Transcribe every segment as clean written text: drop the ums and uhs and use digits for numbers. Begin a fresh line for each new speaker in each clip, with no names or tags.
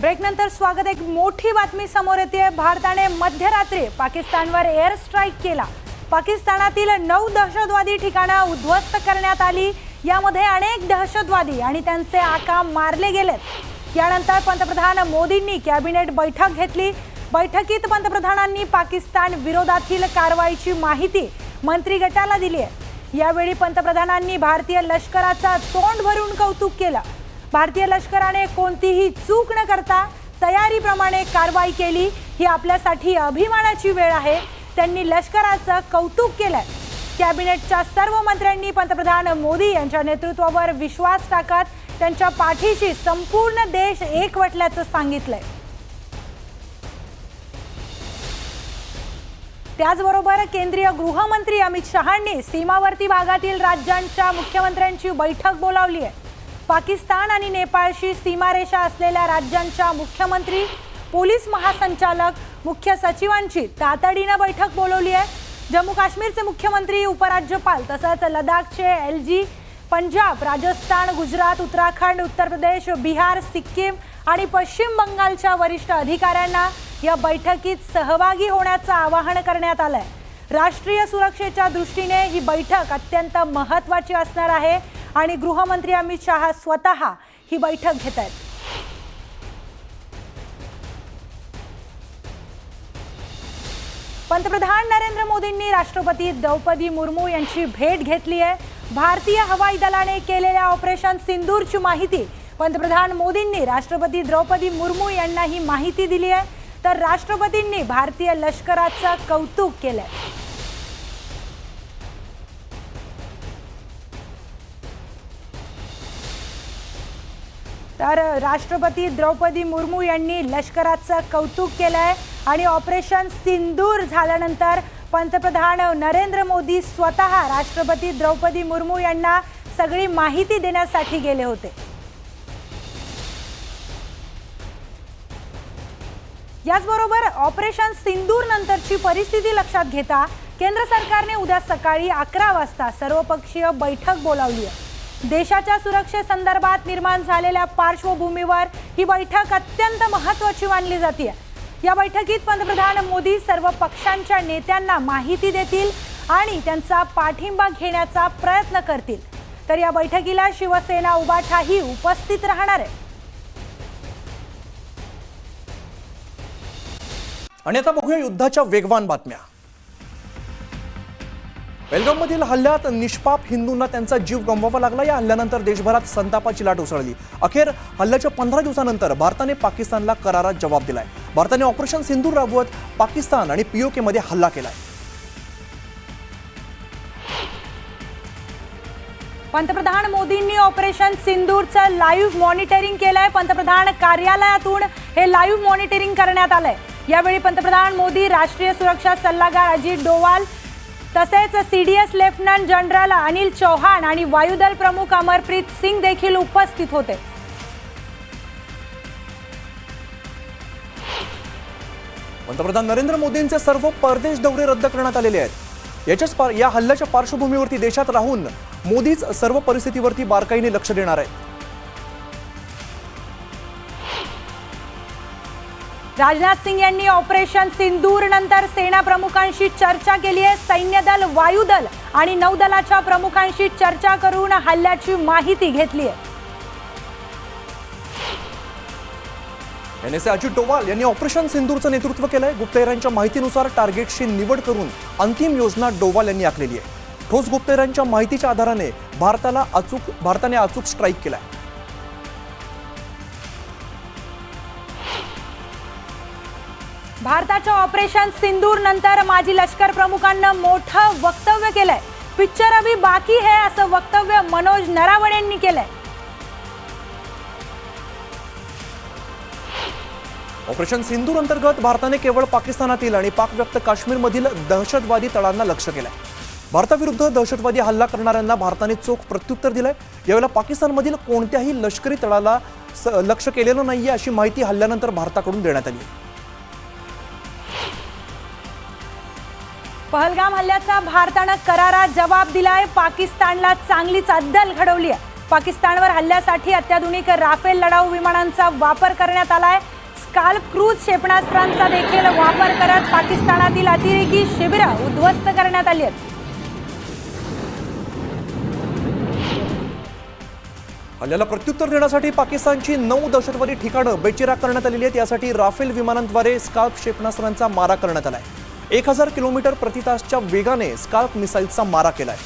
ब्रेकनंतर स्वागत। एक मोठी बातमी समोर येते। भारताने मध्यरात्री पाकिस्तानवर एअर स्ट्राईक केला। पाकिस्तानातील 9 दहशतवादी ठिकाणं उद्ध्वस्त करण्यात आली। यामध्ये अनेक दहशतवादी आणि त्यांचे आका मारले गेलेत। यानंतर पंतप्रधान मोदींनी कॅबिनेट बैठक घेतली। बैठकीत पंतप्रधानांनी पाकिस्तान विरोधातील कारवाईची माहिती मंत्री गटाला दिली आहे। यावेळी पंतप्रधानांनी भारतीय लष्कराचा तोंड भरून कौतुक केलं। भारतीय लष्कराने कोणतीही चूक न करता तयारीप्रमाणे कारवाई केली। ही आपल्यासाठी अभिमानाची वेळ आहे। त्यांनी लष्कराचं कौतुक केलं। कॅबिनेटच्या सर्व मंत्र्यांनी पंतप्रधान मोदी यांच्या नेतृत्वावर विश्वास टाकत त्यांच्या पाठीशी संपूर्ण देश एकवटल्याचं सांगितलंय। त्याचबरोबर केंद्रीय गृहमंत्री अमित शहांनी सीमावर्ती भागातील राज्यांच्या मुख्यमंत्र्यांची बैठक बोलावली आहे। पाकिस्तान आणि नेपाळशी सीमारेषा असलेल्या राज्यांच्या मुख्यमंत्री, पोलीस महासंचालक, मुख्य सचिवांची तातडीने बैठक बोलावली आहे। जम्मू काश्मीरचे मुख्यमंत्री, उपराज्यपाल तसंच लडाखचे एलजी, पंजाब, राजस्थान, गुजरात, उत्तराखंड, उत्तर प्रदेश, बिहार, सिक्कीम आणि पश्चिम बंगालच्या वरिष्ठ अधिकाऱ्यांना या बैठकीत सहभागी होण्याचं आवाहन करण्यात आलंय। राष्ट्रीय सुरक्षेच्या दृष्टीने ही बैठक अत्यंत महत्त्वाची असणार आहे आणि गृहमंत्री अमित शहा स्वतः ही बैठक घेत आहेत। पंतप्रधान नरेंद्र मोदींनी राष्ट्रपती द्रौपदी मुर्मू यांची भेट घेतली आहे। भारतीय हवाई दलाने केलेल्या ऑपरेशन सिंदूरची माहिती पंतप्रधान मोदींनी राष्ट्रपती द्रौपदी मुर्मू यांना ही माहिती दिली आहे। तर राष्ट्रपतींनी भारतीय लष्कराचं कौतुक केलंय। तर राष्ट्रपती द्रौपदी मुर्मू यांनी लष्कराचं कौतुक केलंय आणि ऑपरेशन सिंदूर झाल्यानंतर पंतप्रधान नरेंद्र मोदी स्वतः राष्ट्रपती द्रौपदी मुर्मू यांना सगळी माहिती देण्यासाठी गेले होते। याचबरोबर ऑपरेशन सिंदूर नंतरची परिस्थिती लक्षात घेता केंद्र सरकारने उद्या सकाळी 11 वाजता सर्वपक्षीय बैठक बोलावली आहे। देशाच्या सुरक्षेसंदर्भात निर्माण झालेल्या पार्श्वभूमीवर ही बैठक अत्यंत महत्त्वाची मानली जाते। या बैठकीत पंतप्रधान मोदी सर्व पक्षांच्या नेत्यांना माहिती देतील आणि त्यांचा पाठिंबा घेण्याचा प्रयत्न करतील। तर या बैठकीला शिवसेना उभाठाही उपस्थित राहणार आहे।
आणि आता बघूया युद्धाच्या वेगवान बातम्या। बेलगाममधील हल्ल्यात निष्पाप हिंदूंना त्यांचा जीव गमवावा लागला। या हल्ल्यानंतर देशभरात संतापाची लाट उसळली। अखेर हल्ल्याच्या 15 दिवसानंतर भारताने पाकिस्तानला करारात जवाब दिलाय। भारताने ऑपरेशन सिंदूर राबवत पाकिस्तान आणि पीओके मध्ये हल्ला केलाय।
पंतप्रधान मोदींनी ऑपरेशन सिंदूरचं लाईव्ह मॉनिटरिंग केलंय। पंतप्रधान कार्यालयातून हे लाईव्ह मॉनिटरिंग करण्यात आलंय। यावेळी पंतप्रधान मोदी, राष्ट्रीय सुरक्षा सल्लागार अजित डोवाल तसेच CDS lieutenant general Anil Chauhan आणि वायुदल प्रमुख अमरप्रीत सिंग देखील उपस्थित होते।
पंतप्रधान नरेंद्र मोदींचे सर्व परदेश दौरे रद्द करण्यात आलेले आहेत। या हल्ल्याच्या पार्श्वभूमीवरती देशात राहून मोदीच सर्व परिस्थितीवरती बारकाईने लक्ष देणार आहेत।
राजनाथ सिंग यांनी ऑपरेशन सिंदूर नंतर सेना प्रमुखांशी चर्चा केली आहे। सैन्य दल, वायुदल आणि नौदलाच्या प्रमुखांशी चर्चा करून हल्ल्याची माहिती घेतली आहे।
एनएसए अजित डोवाल यांनी ऑपरेशन सिंदूरचं नेतृत्व केलंय। गुप्तहेरांच्या माहितीनुसार टार्गेटची निवड करून अंतिम योजना डोवाल यांनी आखलेली आहे। ठोस गुप्तहेरांच्या माहितीच्या आधाराने भारताने अचूक स्ट्राईक केलाय।
भारताच्या ऑपरेशन सिंदूर नंतर माजी लष्कर प्रमुखांना मोठं वक्तव्य केलंय। पिक्चर अभी बाकी है असं वक्तव्य मनोज नरावणे यांनी केलंय।
ऑपरेशन सिंदूर अंतर्गत भारताने केवळ पाकिस्तानातील आणि पाकव्याप्त काश्मीरमधील दहशतवादी तळांना लक्ष्य केलंय। भारताविरुद्ध दहशतवादी हल्ला करणाऱ्यांना भारताने चोख प्रत्युत्तर दिलंय। यावेळेला पाकिस्तानमधील कोणत्याही लष्करी तळाला लक्ष्य केलेलं नाहीये अशी माहिती हल्ल्यानंतर भारताकडून देण्यात आली।
पहलगाम हल्ल्याचा भारताने करारात जवाब दिलाय। पाकिस्तानला चांगलीच अद्दल घडवली आहे। पाकिस्तानवर हल्ल्यासाठी अत्याधुनिक राफेल लढाऊ विमानांचा वापर करण्यात आलाय। स्काल्प क्रूज क्षेपणास्त्रांचा देखील वापर करत पाकिस्तानातील अतिरेकी शिबिरं उद्ध्वस्त करण्यात आली आहेत.
हल्ल्याला प्रत्युत्तर देण्यासाठी पाकिस्तानची 9 दहशतवादी ठिकाणं बेचिराख करण्यात आलेली आहेत. यासाठी राफेल विमानांद्वारे स्काल्प क्षेपणास्त्रांचा मारा करण्यात आलाय. 1000 किलोमीटर प्रति तासच्या वेगाने स्काल्प मिसाईलचा मारा केलाय.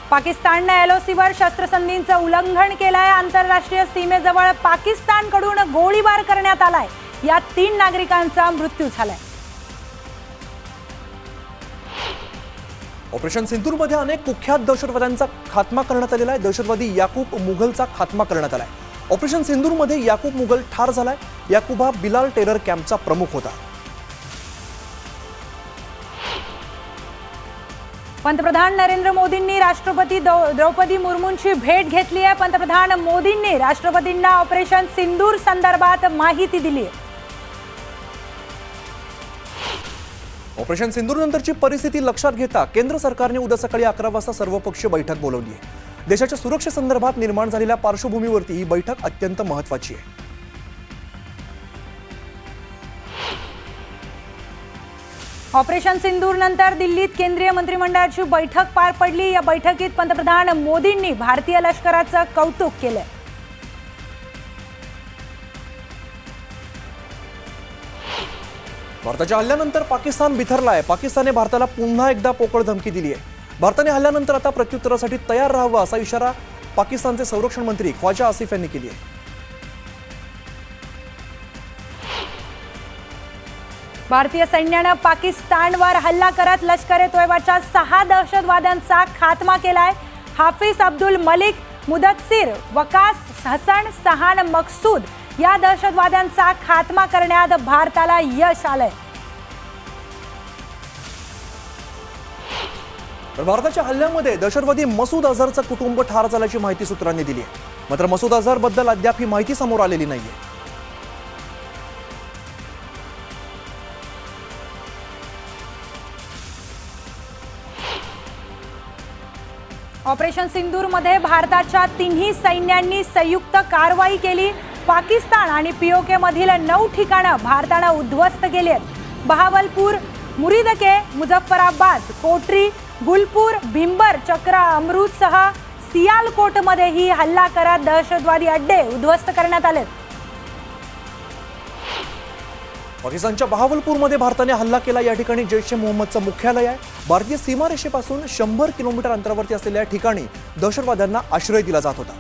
पाकिस्तानने एलओसीवर शस्त्रसंधीचं उल्लंघन केलंय. आंतरराष्ट्रीय सीमेजवळ पाकिस्तानकडून गोळीबार करण्यात आलाय. यात 3 नागरिकांचा मृत्यू झालाय.
ऑपरेशन सिंदूरमध्ये अनेक कुख्यात दहशतवाद्यांचा खात्मा करण्यात आलेला आहे. दहशतवादी याकूब मुघलचा खात्मा करण्यात आलाय. ऑपरेशन सिंदूरमध्ये याकूब मुघल ठार झालाय. याकूब हा बिलाल टेरर कॅम्पचा प्रमुख होता.
पंतप्रधान नरेंद्र मोदींनी राष्ट्रपती द्रौपदी मुर्मूंची भेट घेतली आहे. पंतप्रधान मोदींनी राष्ट्रपतींना ऑपरेशन सिंदूर संदर्भात माहिती दिली आहे.
ऑपरेशन सिंदूर नंतरची परिस्थिती लक्षात घेता केंद्र सरकारने उद्या सकाळी 11 वाजता सर्वपक्षीय बैठक बोलावली आहे. देशाच्या सुरक्षेसंदर्भात निर्माण झालेल्या पार्श्वभूमीवरती ही बैठक अत्यंत महत्त्वाची आहे.
ऑपरेशन सिंदूर नंतर दिल्लीत केंद्रीय मंत्रिमंडळाची बैठक पार पडली. या बैठकीत पंतप्रधान मोदींनी भारतीय लष्कराचं कौतुक केलं.
भारताच्या हल्ल्यानंतर पाकिस्तान बिथरलाय. पाकिस्तानने भारताला पुन्हा एकदा पोकळ धमकी दिली आहे. भारताने हल्ल्यानंतर आता प्रत्युत्तरासाठी तयार राहावं असा इशारा पाकिस्तानचे संरक्षण मंत्री ख्वाजा आसिफ यांनी केली आहे.
भारतीय सैन्यानं पाकिस्तानवर हल्ला करत लष्कर-ए-तोयबाच्या 6 दहशतवाद्यांचा खात्मा केलाय. हाफिज अब्दुल मलिक, मुदस्सिर, वकास हसन, सहान मकसूद या दहशतवाद्यांचा खात्मा करण्यात भारताला यश आलंय.
भारताच्या हल्ल्यामध्ये दहशतवादी मसूद अझहरचं कुटुंब ठार झाल्याची माहिती सूत्रांनी दिली आहे. मात्र मसूद अझहर बद्दल अद्याप ही माहिती समोर आलेली नाहीये.
ऑपरेशन सिंदूरमध्ये भारताच्या 3ही सैन्यांनी संयुक्त कारवाई केली. पाकिस्तान आणि पीओके मधील 9 ठिकाणं भारतानं उद्ध्वस्त केली आहेत. बहावलपूर, मुरीदके, मुझफ्फराबाद, कोटरी, गुलपूर, भिंबर, चक्रा, अमृतसह सियालकोटमध्येही हल्ला करत दहशतवादी अड्डे उद्ध्वस्त करण्यात आले.
पाकिस्तानच्या बहावलपूरमध्ये भारताने हल्ला केला. या ठिकाणी जैश-ए मोहम्मदचं मुख्यालय आहे. भारतीय सीमारेषेपासून 100 किलोमीटर अंतरावरती असलेल्या ठिकाणी दहशतवाद्यांना आश्रय दिला जात होता.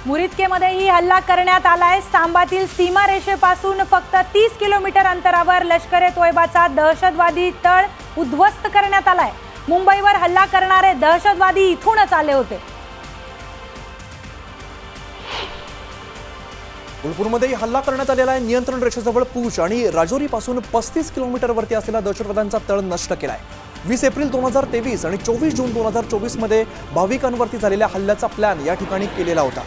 मुरीदकेमध्येही हल्ला करण्यात आलाय. सांबातील सीमारेषेपासून फक्त 30 किलोमीटर अंतरावर लष्कर-ए-तोयबाचा दहशतवादी तळ उद्ध्वस्त करण्यात आलाय. मुंबईवर हल्ला करणारे दहशतवादी इथूनच आले होते.
गुलपूरमध्येही हल्ला करण्यात आलेला आहे. नियंत्रण रेषेजवळ पूंछ आणि राजौरीपासून 35 किलोमीटरवरती असलेला दहशतवाद्यांचा तळ नष्ट केलाय. 20 एप्रिल 2023 आणि 24 जून 2024 मध्ये भाविकांवरती झालेल्या हल्ल्याचा प्लॅन या ठिकाणी केलेला होता.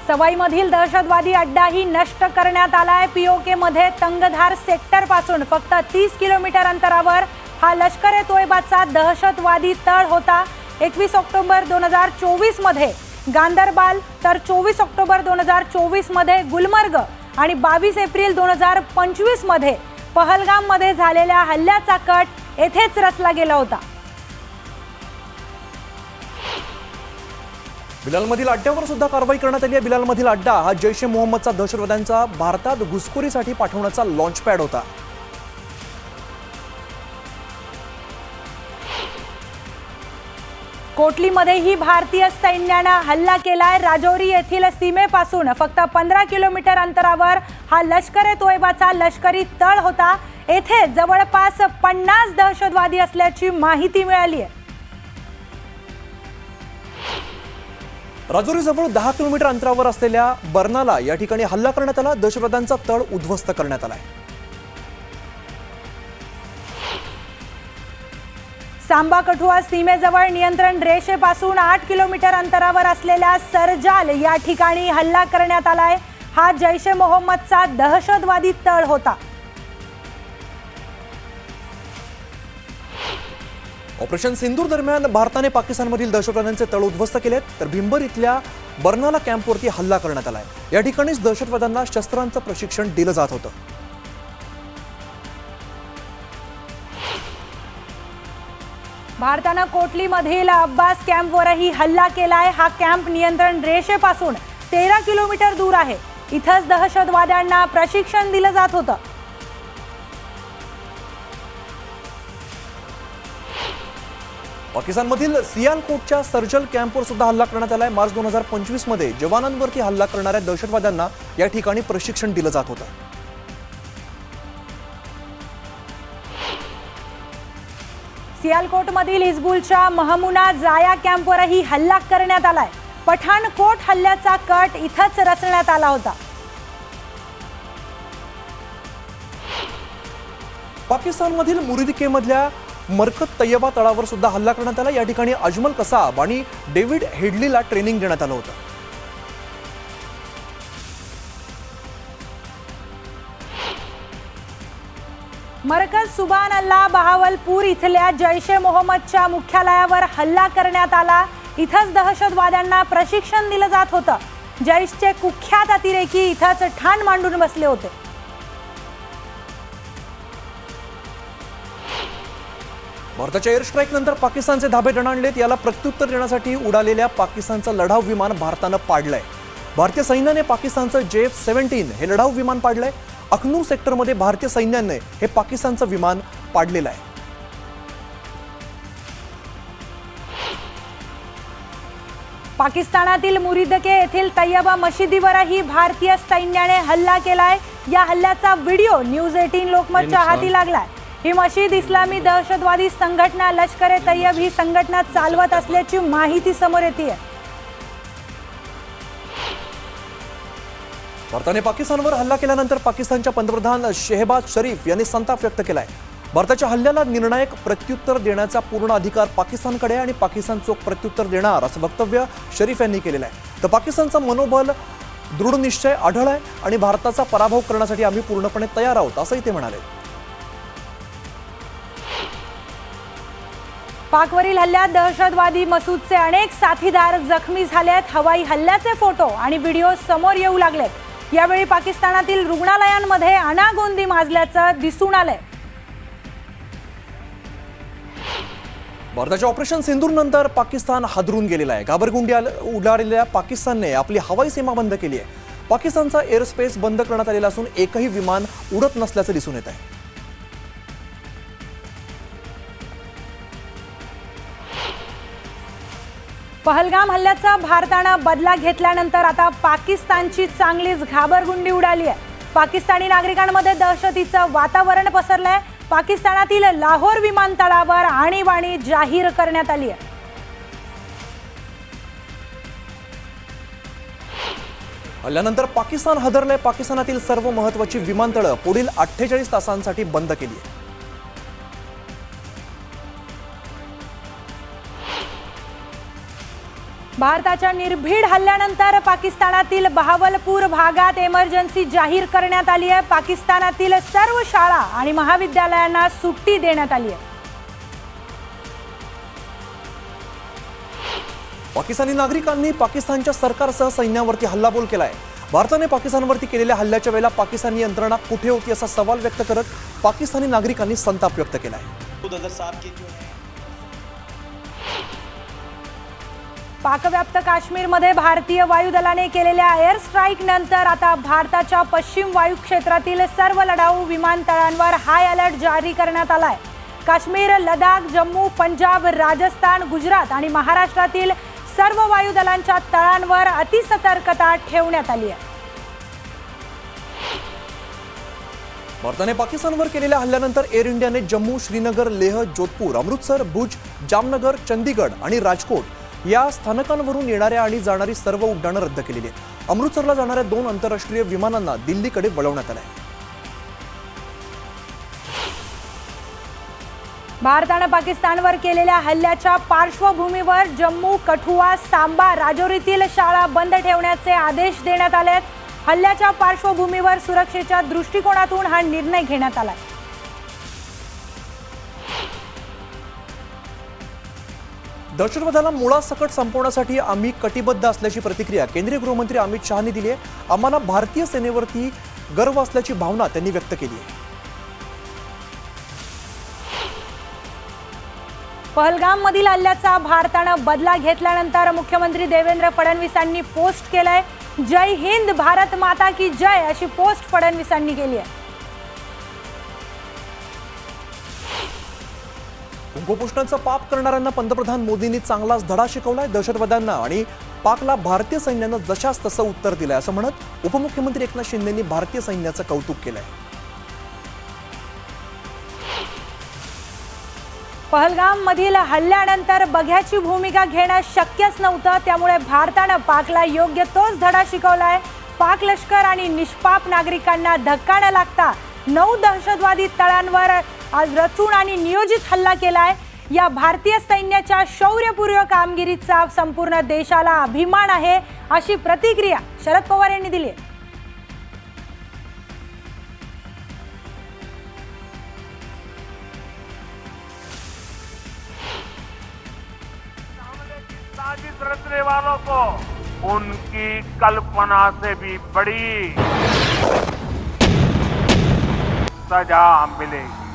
सवाईमधील दहशतवादी अड्डाही नष्ट करण्यात आलाय. पीओके मध्ये तंगधार सेक्टर पासून फक्त 30 किलोमीटर अंतरावर हा लष्कर-ए-तोयबाचा दहशतवादी तळ होता. 21 ऑक्टोबर 2024 मध्ये गांदरबाल, तर 24 ऑक्टोबर 2024 मध्ये गुलमर्ग आणि 22 एप्रिल 2025 मध्ये पहलगाम मध्ये झालेल्या हल्ल्याचा कट येथेच रचला गेला होता.
बिलालमधील अड्ड्यावर सुद्धा कारवाई करण्यात आली आहे. बिलालमधील अड्डा हा जैश-ए मोहम्मदचा दहशतवाद्यांचा भारतात घुसखोरीसाठी पाठवण्याचा लॉन्च पॅड होता.
कोटलीमध्येही भारतीय सैन्यानं हल्ला केलाय. राजौरी येथील सीमेपासून फक्त 15 किलोमीटर अंतरावर हा लष्कर-ए-तोयबाचा लष्करी तळ होता. येथे जवळपास 50 दहशतवादी असल्याची माहिती मिळाली आहे.
राजौरीजवळ 10 किलोमीटर अंतरावर असलेल्या बर्नाला या ठिकाणी हल्ला करण्यात आला. दहशतवाद्यांचा तळ उद्ध्वस्त करण्यात आलाय.
सांबा कठुआ सीमेजवळ नियंत्रण रेषेपासून 8 किलोमीटर अंतरावर असलेल्या सरजाल या ठिकाणी हल्ला करण्यात आलाय। हा जैश ए मोहम्मदचा दहशतवादी तळ होता।
ऑपरेशन सिंदूर दरम्यान भारताने पाकिस्तानमधील दहशतवाद्यांचे तळ उद्ध्वस्त केलेत, तर भिंबर इथल्या बर्नाला कॅम्पवरती हल्ला करण्यात आलाय। या ठिकाणीच दहशतवाद्यांना शस्त्रांचं प्रशिक्षण दिलं जात होतं।
भारतानं कोटलीमधील अब्बास कॅम्पवरही हल्ला केलाय। हा कॅम्प नियंत्रण रेषेपासून 13 किलोमीटर दूर आहे। इथंच दहशतवाद्यांना प्रशिक्षण दिलं जात होतं।
पाकिस्तानमधील सियालकोटच्या सर्जल कॅम्पवर सुद्धा हल्ला करण्यात आलाय। मार्च 2025 मध्ये जवानांवरती हल्ला करणाऱ्या दहशतवाद्यांना या ठिकाणी प्रशिक्षण दिलं जात होतं।
सियालकोटमधील हिजबुलच्या महमुना जाया कॅम्पवरही हल्ला करण्यात आलाय। पठाणकोट हल्ल्याचा कट इथंच रचण्यात आला होता।
पाकिस्तानमधील मुरिदकेमधल्या मरकत तय्यबा तळावर सुद्धा हल्ला करण्यात आला। या ठिकाणी अजमल कसाब आणि डेव्हिड हेडलीला ट्रेनिंग देण्यात आलं होतं।
मरकज सुबान अल्लाह बहावलपूर इथल्या जैश ए मोहम्मदच्या मुख्यालयावर हल्ला करण्यात आला। इथंच दहशतवाद्यांना प्रशिक्षण दिलं जात होतं। जैशचे कुख्यात अतिरेकी इथंच ठाण मांडून बसले होते।
भारताच्या एअर स्ट्राईक नंतर पाकिस्तानचे धाबे दणाणलेत। याला प्रत्युत्तर देण्यासाठी उडालेल्या पाकिस्तानचं लढाऊ विमान भारतानं पाडलंय। भारतीय सैन्याने पाकिस्तानचं JF-17 हे लढाऊ विमान पाडलंय। अखनूर सेक्टरमध्ये भारतीय सैन्याने हे पाकिस्तानचं विमान पाडलेलं आहे।
पाकिस्तानातील मुरिदके येथील तय्यबा मशिदीवरही भारतीय सैन्याने हल्ला केलाय। या हल्ल्याचा व्हिडिओ न्यूज 18 लोकमतच्या हाती लागलाय। ही मशीद इस्लामी दहशतवादी संघटना लष्कर ए तय्यब ही संघटना चालवत असल्याची माहिती समोर येते।
भारताने पाकिस्तानवर हल्ला केल्यानंतर पाकिस्तानच्या पंतप्रधान शेहबाज शरीफ यांनी संताप व्यक्त केलाय। भारताच्या हल्ल्याला निर्णायक प्रत्युत्तर देण्याचा पूर्ण अधिकार पाकिस्तानकडे आहे आणि पाकिस्तान चोख प्रत्युत्तर देणार असं वक्तव्य शरीफ यांनी केलेलं आहे। तर पाकिस्तानचा मनोबल दृढ निश्चय आढळ आहे आणि भारताचा पराभव करण्यासाठी आम्ही पूर्णपणे तयार आहोत असंही ते म्हणाले।
पाकवरील हल्ल्यात दहशतवादी मसूदचे अनेक साथीदार जखमी झालेत। हवाई हल्ल्याचे फोटो आणि व्हिडिओ समोर येऊ लागलेत। यावेळी पाकिस्तानातील रुग्णालयांमध्ये अनागोंदी माजल्याचं दिसून आलंय।
भारताच्या ऑपरेशन सिंदूर नंतर पाकिस्तान हादरून गेलेला आहे। घाबरगुंडी उडालेल्या पाकिस्तानने आपली हवाई सीमा बंद केली आहे। पाकिस्तानचा एअर स्पेस बंद करण्यात आलेला असून एकही विमान उडत नसल्याचं दिसून येत आहे।
पहलगाम हल्ल्याचा भारतानं बदला घेतल्यानंतर आता पाकिस्तानची चांगलीच घाबरगुंडी उडाली आहे। पाकिस्तानी नागरिकांमध्ये दहशतीचं वातावरण पसरलंय। पाकिस्तानातील लाहोर विमानतळावर आणीबाणी जाहीर करण्यात आली आहे।
हल्ल्यानंतर पाकिस्तान हादरलंय। पाकिस्तानातील सर्व महत्त्वाची विमानतळं पुढील 48 तासांसाठी बंद केली आहेत।
भारताच्या निर्भीड हल्ल्यानंतर पाकिस्तानातील बहावलपूर भागात इमर्जन्सी जाहीर करण्यात आली आहे। पाकिस्तानातील सर्व शाळा आणि महाविद्यालयांना सुट्टी देण्यात आली आहे।
पाकिस्तानी नागरिकांनी पाकिस्तानच्या सरकारसह सैन्यावरती हल्लाबोल केलाय। भारताने पाकिस्तानवरती केलेल्या हल्ल्याच्या वेळेला पाकिस्तानी यंत्रणा कुठे होती असा सवाल व्यक्त करत पाकिस्तानी नागरिकांनी संताप व्यक्त केलाय।
पाकव्याप्त काश्मीरमध्ये भारतीय वायुदलाने केलेल्या एअर स्ट्राईक नंतर आता भारताच्या पश्चिम वायू क्षेत्रातील सर्व लढाऊ विमानतळांवर हाय अलर्ट जारी करण्यात आलाय। काश्मीर, लडाख, जम्मू, पंजाब, राजस्थान, गुजरात आणि महाराष्ट्रातील सर्व वायुदलांच्या तळांवर अतिसतर्कता ठेवण्यात आली आहे।
भारताने पाकिस्तानवर केलेल्या हल्ल्यानंतर एअर इंडियाने जम्मू, श्रीनगर, लेह, जोधपूर, अमृतसर, भुज, जामनगर, चंदीगड आणि राजकोट या स्थानकांवरून येणाऱ्या आणि जाणारी सर्व उड्डाणं रद्द केलेली आहेत। अमृतसरला जाणाऱ्या 2 आंतरराष्ट्रीय विमानांना दिल्लीकडे वळवण्यात आलं आहे।
भारतानं पाकिस्तानवर केलेल्या हल्ल्याच्या पार्श्वभूमीवर जम्मू, कठुआ, सांबा, राजौरीतील शाळा बंद ठेवण्याचे आदेश देण्यात आलेत. हल्ल्याच्या पार्श्वभूमीवर सुरक्षेच्या दृष्टिकोनातून हा निर्णय घेण्यात आलाय.
दहशतवादाला मुळासकट संपवण्यासाठी आम्ही कटिबद्ध असल्याची प्रतिक्रिया केंद्रीय गृहमंत्री अमित शहानी दिली आहे. आम्हाला भारतीय सेनेवरती गर्व असल्याची भावना त्यांनी व्यक्त केली आहे.
पहलगाममधील हल्ल्याचा भारतानं बदला घेतल्यानंतर मुख्यमंत्री देवेंद्र फडणवीसांनी पोस्ट केलंय. जय हिंद, भारत माता की जय अशी पोस्ट फडणवीसांनी केली आहे.
कुपोषणाचं पाप करणाऱ्यांना पंतप्रधान मोदींनी चांगलाच धडा शिकवलाय. दहशतवाद्यांना आणि पाकला भारतीय सैन्यानं जशास तसं उत्तर दिलंय असं म्हणत उपमुख्यमंत्री एकनाथ शिंदेंनी भारतीय सैन्याचं कौतुक केलंय.
पहलगाममधील हल्ल्यानंतर बघ्याची भूमिका घेणं शक्यच नव्हतं. त्यामुळे भारतानं पाकला योग्य तोच धडा शिकवलाय. पाक लष्कर आणि निष्पाप नागरिकांना धक्का न लागता 9 दहशतवादी तळांवर आज रचून आणि नियोजित हल्ला केलाय. या भारतीय सैन्याच्या शौर्यपूर्ण कामगिरीचा संपूर्ण देशाला अभिमान आहे अशी प्रतिक्रिया शरद पवार यांनी दिली आहे.
साजिश रचने वालों को उनकी कल्पना से भी बड़ी सजा मिलेगी.